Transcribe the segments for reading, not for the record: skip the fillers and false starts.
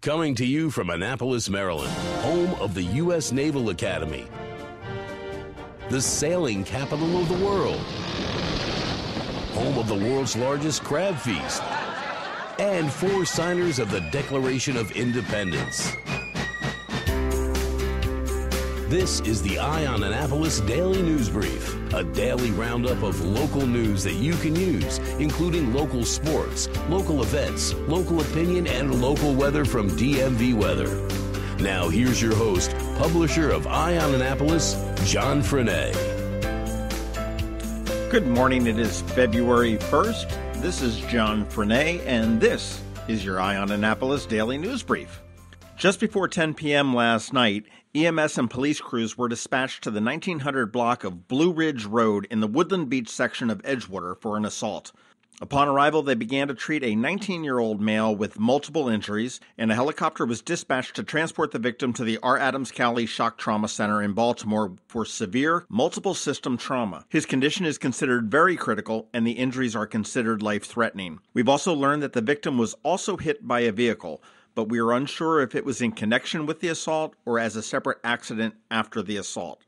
Coming to you from Annapolis, Maryland, home of the U.S. Naval Academy, the sailing capital of the world, home of the world's largest crab feast, and 4 signers of the Declaration of Independence. This is the Eye on Annapolis Daily News Brief, a daily roundup of local news that you can use, including local sports, local events, local opinion, and local weather from DMV Weather. Now here's your host, publisher of Eye on Annapolis, John Frenaye. Good morning. It is February 1st. This is John Frenaye, and this is your Eye on Annapolis Daily News Brief. Just before 10 p.m. last night, EMS and police crews were dispatched to the 1900 block of Blue Ridge Road in the Woodland Beach section of Edgewater for an assault. Upon arrival, they began to treat a 19-year-old male with multiple injuries, and a helicopter was dispatched to transport the victim to the R. Adams Cowley Shock Trauma Center in Baltimore for severe multiple system trauma. His condition is considered very critical, and the injuries are considered life-threatening. We've also learned that the victim was also hit by a vehicle, but we are unsure if it was in connection with the assault or as a separate accident after the assault.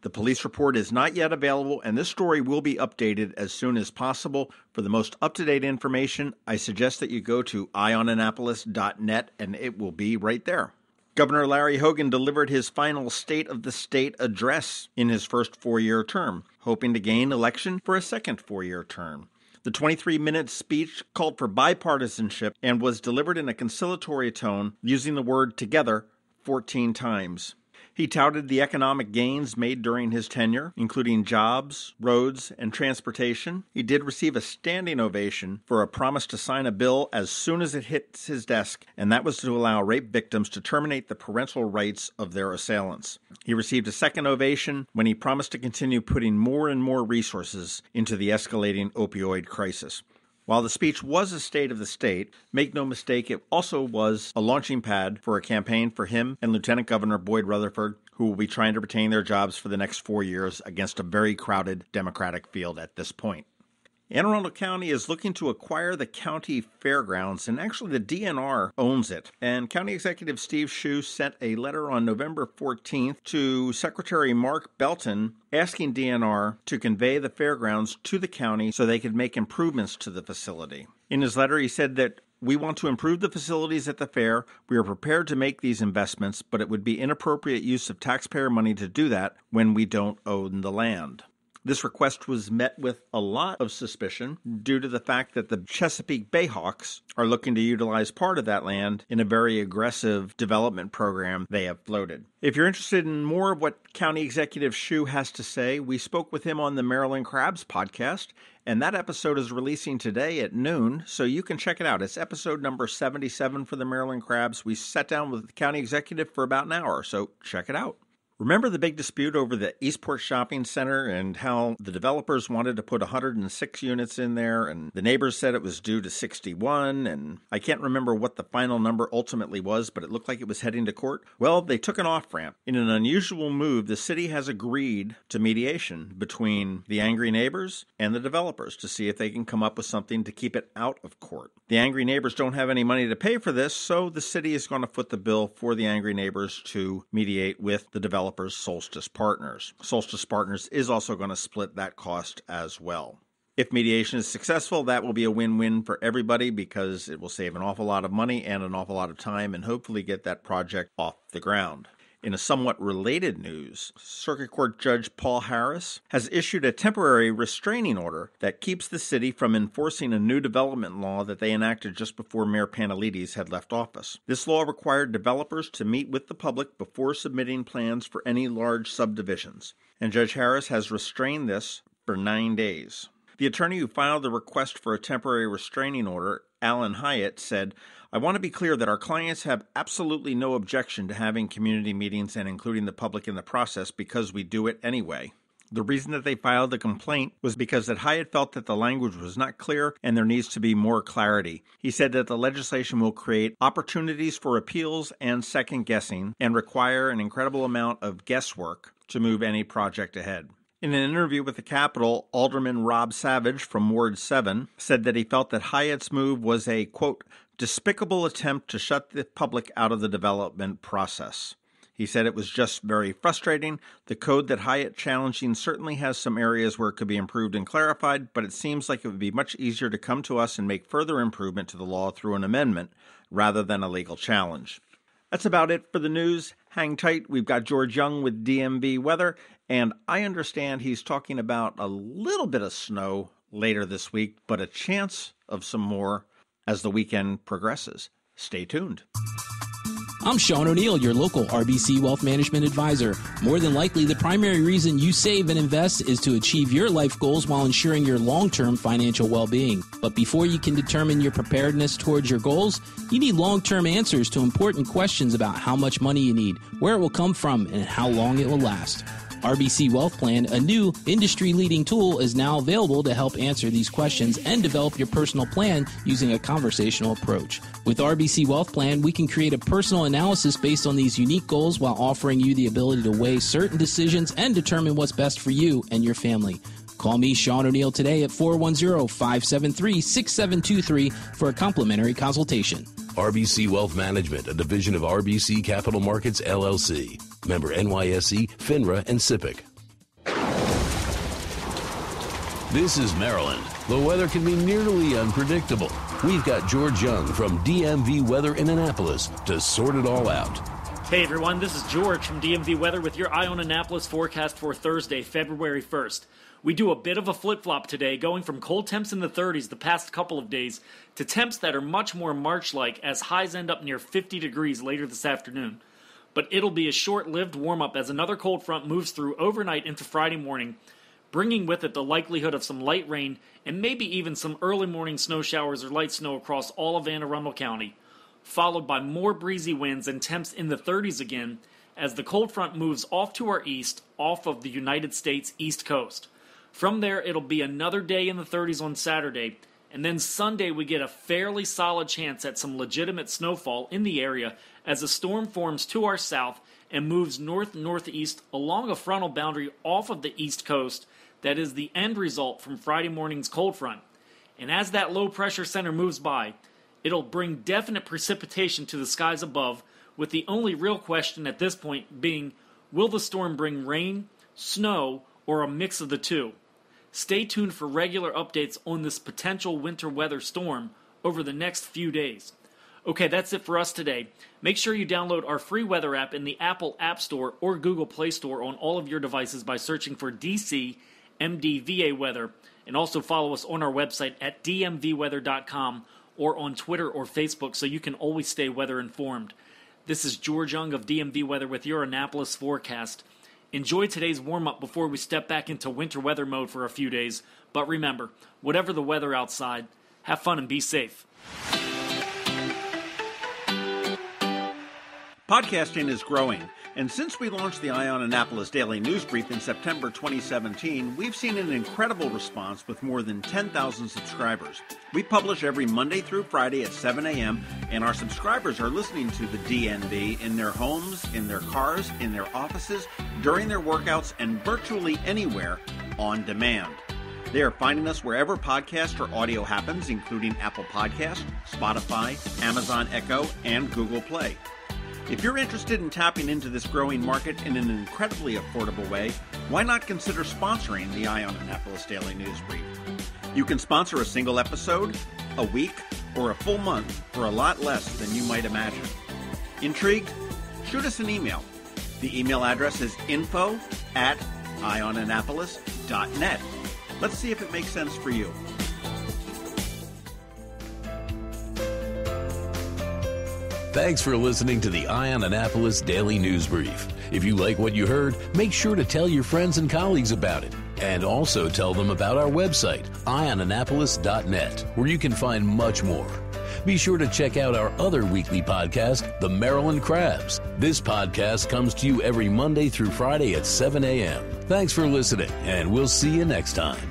The police report is not yet available, and this story will be updated as soon as possible. For the most up-to-date information, I suggest that you go to eyeonannapolis.net, and it will be right there. Governor Larry Hogan delivered his final State of the State address in his first 4-year term, hoping to gain election for a second 4-year term. The 23-minute speech called for bipartisanship and was delivered in a conciliatory tone, using the word together 14 times. He touted the economic gains made during his tenure, including jobs, roads, and transportation. He did receive a standing ovation for a promise to sign a bill as soon as it hits his desk, and that was to allow rape victims to terminate the parental rights of their assailants. He received a second ovation when he promised to continue putting more and more resources into the escalating opioid crisis. While the speech was a State of the State, make no mistake, it also was a launching pad for a campaign for him and Lieutenant Governor Boyd Rutherford, who will be trying to retain their jobs for the next 4 years against a very crowded Democratic field at this point. Anne Arundel County is looking to acquire the county fairgrounds, and actually the DNR owns it. And County Executive Steve Shue sent a letter on November 14th to Secretary Mark Belton asking DNR to convey the fairgrounds to the county so they could make improvements to the facility. In his letter, he said that we want to improve the facilities at the fair. We are prepared to make these investments, but it would be inappropriate use of taxpayer money to do that when we don't own the land. This request was met with a lot of suspicion due to the fact that the Chesapeake Bayhawks are looking to utilize part of that land in a very aggressive development program they have floated. If you're interested in more of what County Executive Shue has to say, we spoke with him on the Maryland Crabs podcast, and that episode is releasing today at noon, so you can check it out. It's episode number 77 for the Maryland Crabs. We sat down with the county executive for about an hour, so check it out. Remember the big dispute over the Eastport Shopping Center and how the developers wanted to put 106 units in there and the neighbors said it was due to 61, and I can't remember what the final number ultimately was, but it looked like it was heading to court? Well, they took an off-ramp. In an unusual move, the city has agreed to mediation between the angry neighbors and the developers to see if they can come up with something to keep it out of court. The angry neighbors don't have any money to pay for this, so the city is going to foot the bill for the angry neighbors to mediate with the developers. Solstice Partners. Solstice Partners is also going to split that cost as well. If mediation is successful, that will be a win-win for everybody because it will save an awful lot of money and an awful lot of time and hopefully get that project off the ground. In a somewhat related news, Circuit Court Judge Paul Harris has issued a temporary restraining order that keeps the city from enforcing a new development law that they enacted just before Mayor Panelides had left office. This law required developers to meet with the public before submitting plans for any large subdivisions, and Judge Harris has restrained this for 9 days. The attorney who filed the request for a temporary restraining order, Alan Hyatt, said, "I want to be clear that our clients have absolutely no objection to having community meetings and including the public in the process because we do it anyway. The reason that they filed the complaint was because that Hyatt felt that the language was not clear and there needs to be more clarity. He said that the legislation will create opportunities for appeals and second-guessing and require an incredible amount of guesswork to move any project ahead." In an interview with the Capitol, Alderman Rob Savage from Ward 7 said that he felt that Hyatt's move was a, quote, despicable attempt to shut the public out of the development process. He said it was just very frustrating. The code that Hyatt challenging certainly has some areas where it could be improved and clarified, but it seems like it would be much easier to come to us and make further improvement to the law through an amendment rather than a legal challenge. That's about it for the news. Hang tight. We've got George Young with DMV Weather, and I understand he's talking about a little bit of snow later this week, but a chance of some more as the weekend progresses. Stay tuned. I'm Sean O'Neill, your local RBC Wealth Management Advisor. More than likely, the primary reason you save and invest is to achieve your life goals while ensuring your long-term financial well-being. But before you can determine your preparedness towards your goals, you need long-term answers to important questions about how much money you need, where it will come from, and how long it will last. RBC Wealth Plan, a new industry-leading tool, is now available to help answer these questions and develop your personal plan using a conversational approach. With RBC Wealth Plan, we can create a personal analysis based on these unique goals while offering you the ability to weigh certain decisions and determine what's best for you and your family. Call me, Sean O'Neill, today at 410-573-6723 for a complimentary consultation. RBC Wealth Management, a division of RBC Capital Markets, LLC. Member NYSE, FINRA, and SIPC. This is Maryland. The weather can be nearly unpredictable. We've got George Young from DMV Weather in Annapolis to sort it all out. Hey everyone, this is George from DMV Weather with your Eye on Annapolis forecast for Thursday, February 1st. We do a bit of a flip-flop today, going from cold temps in the 30s the past couple of days to temps that are much more March-like as highs end up near 50 degrees later this afternoon. But it'll be a short-lived warm-up as another cold front moves through overnight into Friday morning, bringing with it the likelihood of some light rain and maybe even some early morning snow showers or light snow across all of Anne Arundel County, followed by more breezy winds and temps in the 30s again as the cold front moves off to our east, off of the United States East Coast. From there, it'll be another day in the 30s on Saturday, and then Sunday we get a fairly solid chance at some legitimate snowfall in the area as a storm forms to our south and moves north-northeast along a frontal boundary off of the east coast that is the end result from Friday morning's cold front. And as that low-pressure center moves by, it'll bring definite precipitation to the skies above, with the only real question at this point being, will the storm bring rain, snow, or a mix of the two? Stay tuned for regular updates on this potential winter weather storm over the next few days. Okay, that's it for us today. Make sure you download our free weather app in the Apple App Store or Google Play Store on all of your devices by searching for DC MDVA Weather, and also follow us on our website at dmvweather.com or on Twitter or Facebook so you can always stay weather informed. This is George Young of DMV Weather with your Annapolis forecast. Enjoy today's warm-up before we step back into winter weather mode for a few days. But remember, whatever the weather outside, have fun and be safe. Podcasting is growing, and since we launched the Eye on Annapolis Daily News Brief in September 2017, we've seen an incredible response with more than 10,000 subscribers. We publish every Monday through Friday at 7 a.m., and our subscribers are listening to the DNB in their homes, in their cars, in their offices, during their workouts, and virtually anywhere on demand. They are finding us wherever podcast or audio happens, including Apple Podcast, Spotify, Amazon Echo, and Google Play. If you're interested in tapping into this growing market in an incredibly affordable way, why not consider sponsoring the Eye on Annapolis Daily News Brief? You can sponsor a single episode, a week, or a full month for a lot less than you might imagine. Intrigued? Shoot us an email. The email address is info@eyeonannapolis.net. Let's see if it makes sense for you. Thanks for listening to the Eye on Annapolis Daily News Brief. If you like what you heard, make sure to tell your friends and colleagues about it. And also tell them about our website, eyeonannapolis.net, where you can find much more. Be sure to check out our other weekly podcast, The Maryland Crabs. This podcast comes to you every Monday through Friday at 7 a.m. Thanks for listening, and we'll see you next time.